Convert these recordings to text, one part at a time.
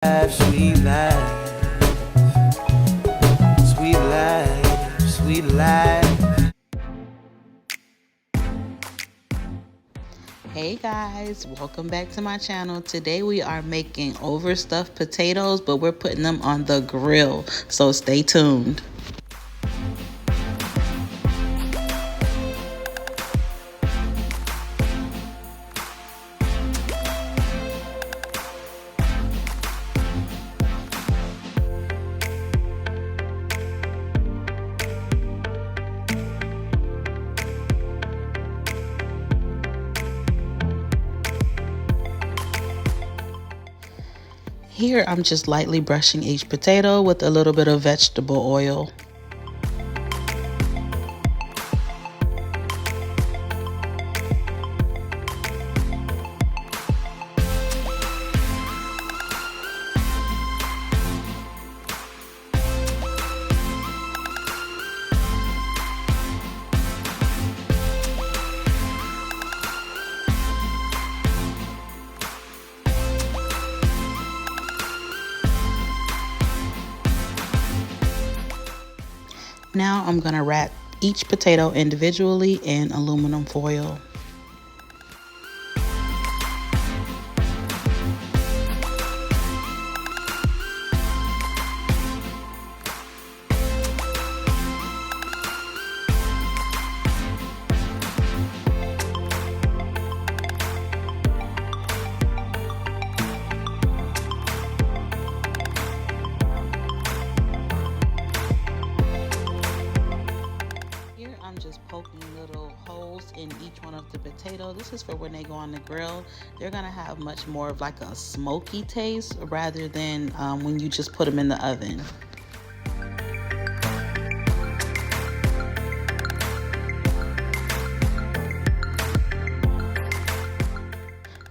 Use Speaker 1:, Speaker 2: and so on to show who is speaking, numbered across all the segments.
Speaker 1: Sweet life, sweet life, sweet life.
Speaker 2: Hey guys, welcome back to my channel. Today we are making overstuffed potatoes, but we're putting them on the grill, so stay tuned. Here I'm just lightly brushing each potato with a little bit of vegetable oil. Now I'm going to wrap each potato individually in aluminum foil. I'm just poking little holes in each one of the potatoes. This is for when they go on the grill. They're gonna have much more of like a smoky taste rather than when you just put them in the oven.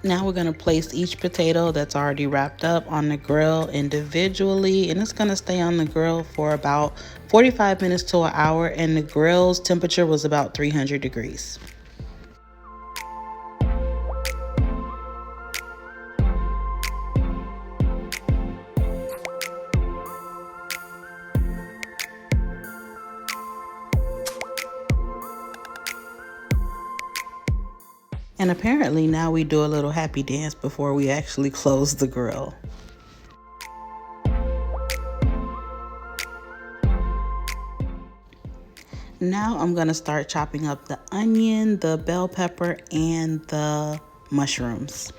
Speaker 2: Now we're gonna place each potato that's already wrapped up on the grill individually, and it's gonna stay on the grill for about 45 minutes to an hour, and the grill's temperature was about 300 degrees. And apparently now we do a little happy dance before we actually close the grill. Now I'm gonna start chopping up the onion, the bell pepper, and the mushrooms.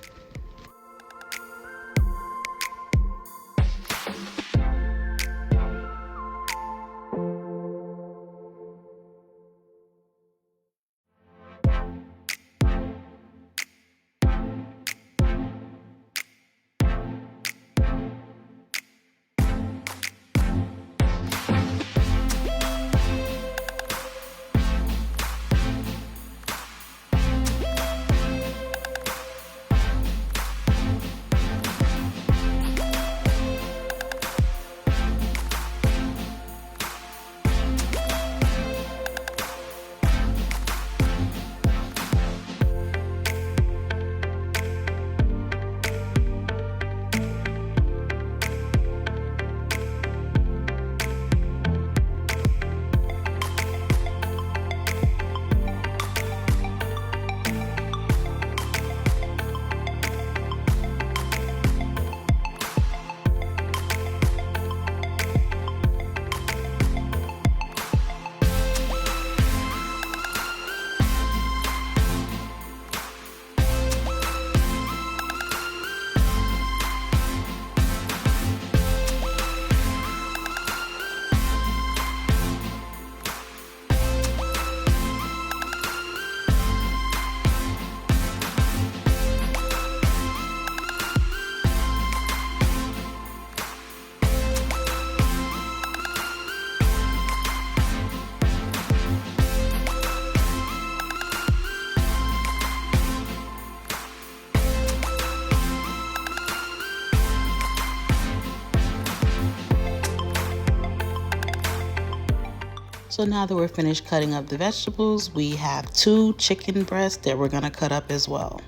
Speaker 2: So now that we're finished cutting up the vegetables, we have 2 chicken breasts that we're gonna cut up as well.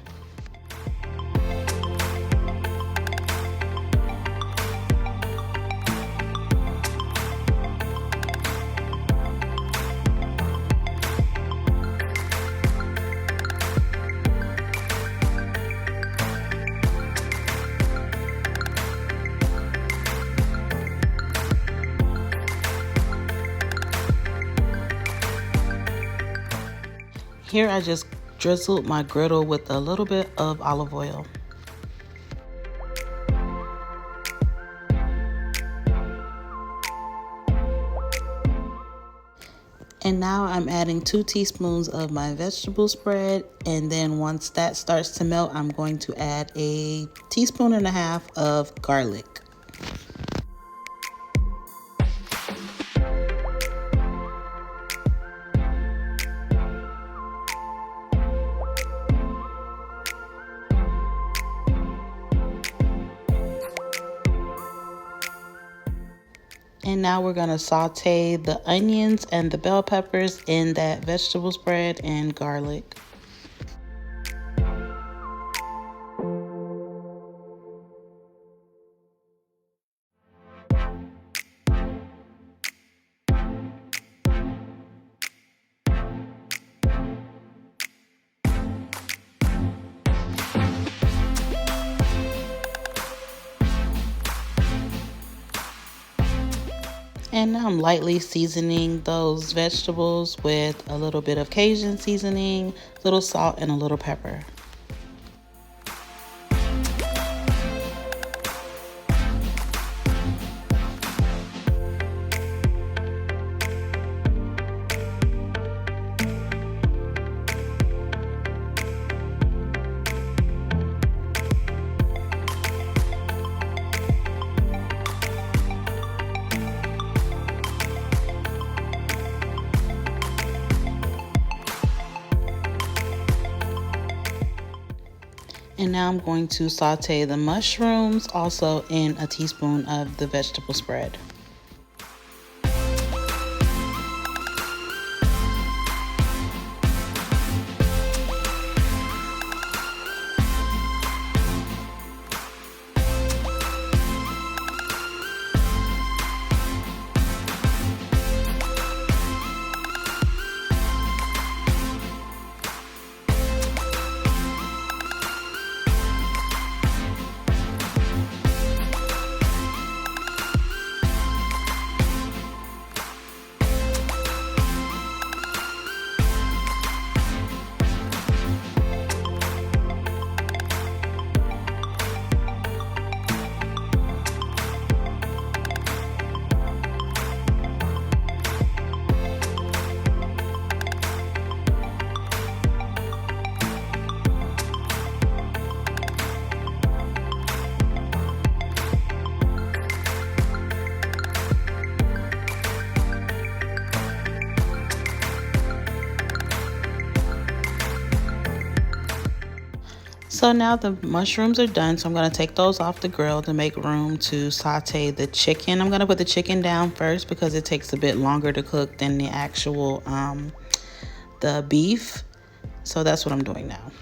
Speaker 2: Here I just drizzled my griddle with a little bit of olive oil. And now I'm adding 2 teaspoons of my vegetable spread, and then once that starts to melt, I'm going to add a teaspoon and a half of garlic. And now we're gonna saute the onions and the bell peppers in that vegetable spread and garlic. And now I'm lightly seasoning those vegetables with a little bit of Cajun seasoning, a little salt, and a little pepper. And now I'm going to saute the mushrooms also in a teaspoon of the vegetable spread. So now the mushrooms are done, so I'm going to take those off the grill to make room to saute the chicken. I'm going to put the chicken down first because it takes a bit longer to cook than the actual the beef. So that's what I'm doing now.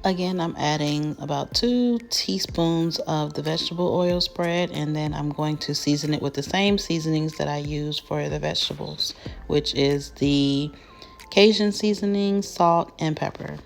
Speaker 2: Again, I'm adding about 2 teaspoons of the vegetable oil spread, and then I'm going to season it with the same seasonings that I use for the vegetables, which is the Cajun seasoning, salt, and pepper.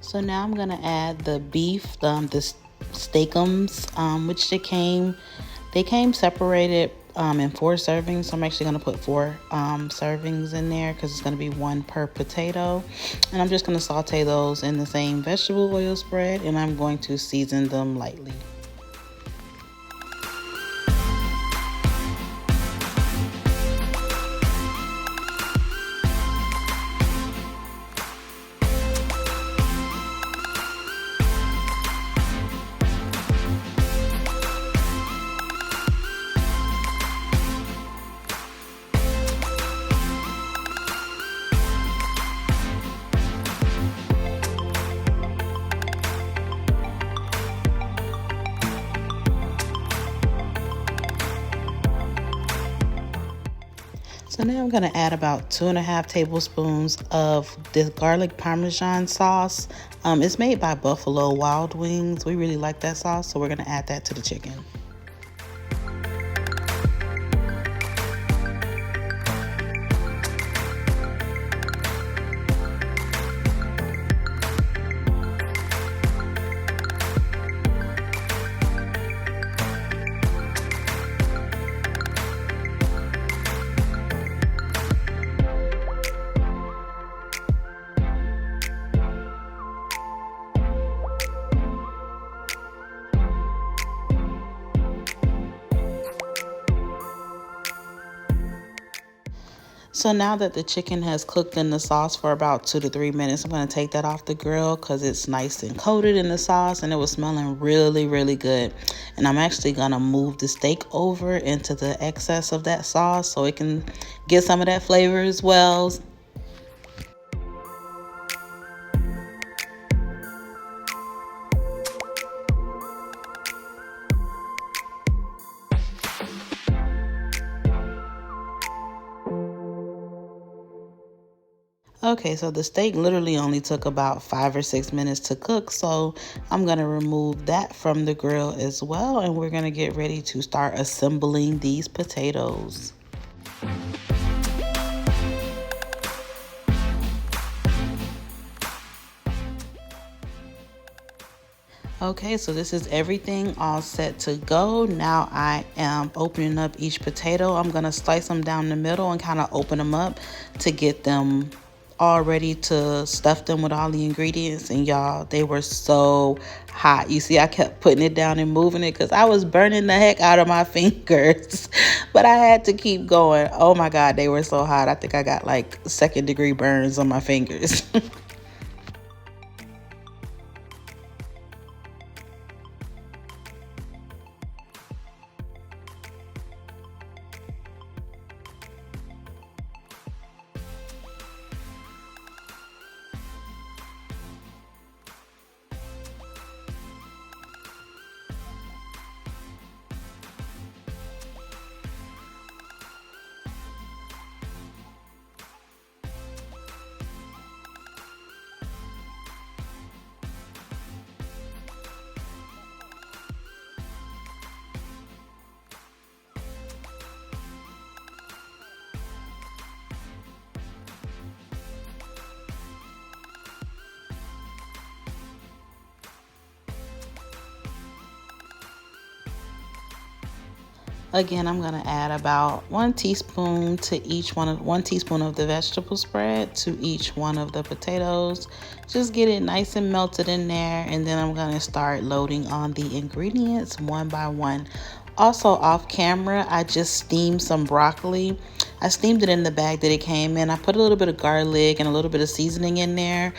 Speaker 2: So now I'm gonna add the beef, the steakums, which they came separated in 4 servings. So I'm actually going to put 4 servings in there because it's going to be 1 per potato. And I'm just going to saute those in the same vegetable oil spread, and I'm going to season them lightly. So now I'm going to add about 2.5 tablespoons of this garlic Parmesan sauce. It's made by Buffalo Wild Wings. We really like that sauce, so we're going to add that to the chicken. So now that the chicken has cooked in the sauce for about 2 to 3 minutes, I'm going to take that off the grill because it's nice and coated in the sauce and it was smelling really, really good. And I'm actually going to move the steak over into the excess of that sauce so it can get some of that flavor as well. Okay, so the steak literally only took about 5 or 6 minutes to cook, so I'm going to remove that from the grill as well, and we're going to get ready to start assembling these potatoes. Okay, so this is everything all set to go. Now I am opening up each potato. I'm going to slice them down the middle and kind of open them up to get them all ready to stuff them with all the ingredients. And y'all, they were so hot. You see, I kept putting it down and moving it because I was burning the heck out of my fingers. But I had to keep going. Oh my God, they were so hot. I think I got like 2nd-degree burns on my fingers. Again, I'm going to add about 1 teaspoon to each 1 teaspoon of the vegetable spread to each one of the potatoes. Just get it nice and melted in there, and then I'm going to start loading on the ingredients one by one. Also off camera, I just steamed some broccoli. I steamed it in the bag that it came in. I put a little bit of garlic and a little bit of seasoning in there.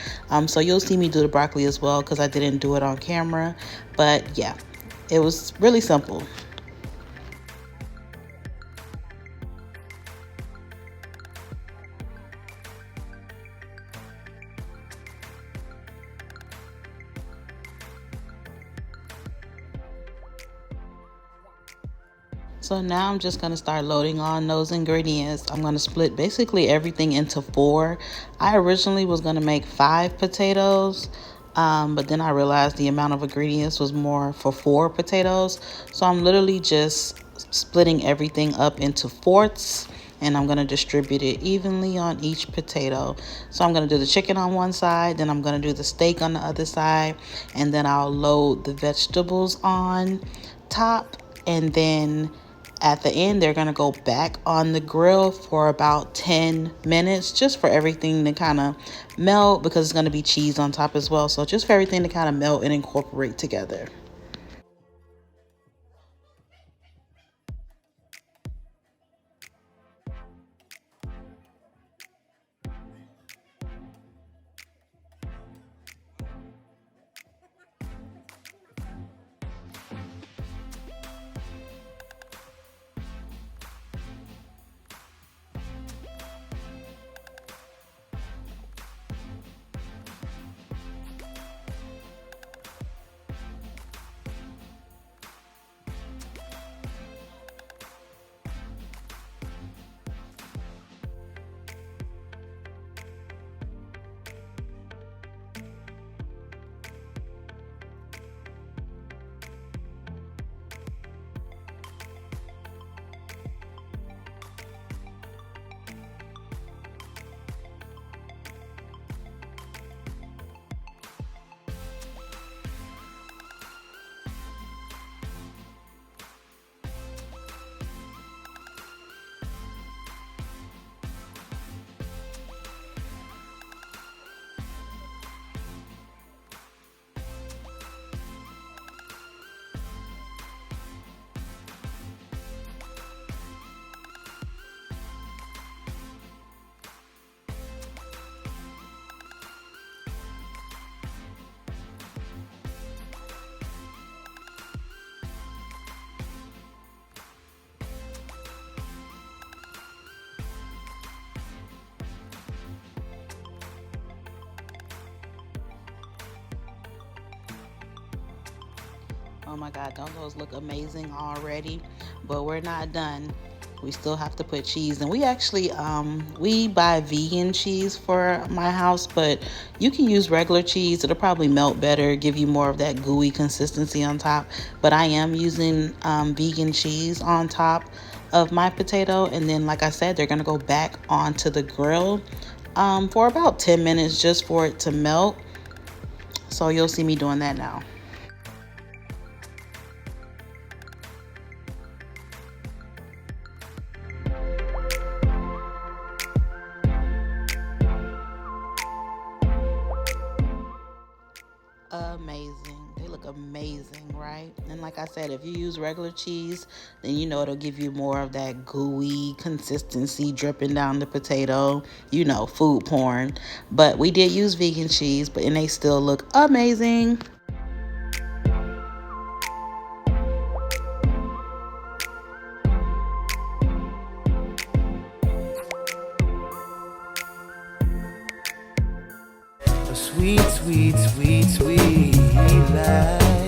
Speaker 2: So you'll see me do the broccoli as well because I didn't do it on camera. But yeah, it was really simple. So now I'm just going to start loading on those ingredients. I'm going to split basically everything into 4. I originally was going to make 5 potatoes, but then I realized the amount of ingredients was more for 4 potatoes. So I'm literally just splitting everything up into fourths, and I'm going to distribute it evenly on each potato. So I'm going to do the chicken on one side, then I'm going to do the steak on the other side, and then I'll load the vegetables on top, and then at the end they're going to go back on the grill for about 10 minutes just for everything to kind of melt, because it's going to be cheese on top as well. So just for everything to kind of melt and incorporate together. Oh my God, don't those look amazing already? But we're not done. We still have to put cheese. And we actually, we buy vegan cheese for my house, but you can use regular cheese. It'll probably melt better, give you more of that gooey consistency on top. But I am using vegan cheese on top of my potato. And then, like I said, they're gonna go back onto the grill for about 10 minutes just for it to melt. So you'll see me doing that now. Amazing. They look amazing, right? And like I said, if you use regular cheese, then you know it'll give you more of that gooey consistency dripping down the potato, food porn. But we did use vegan cheese, and they still look amazing.
Speaker 1: A sweet, sweet, sweet, sweet life.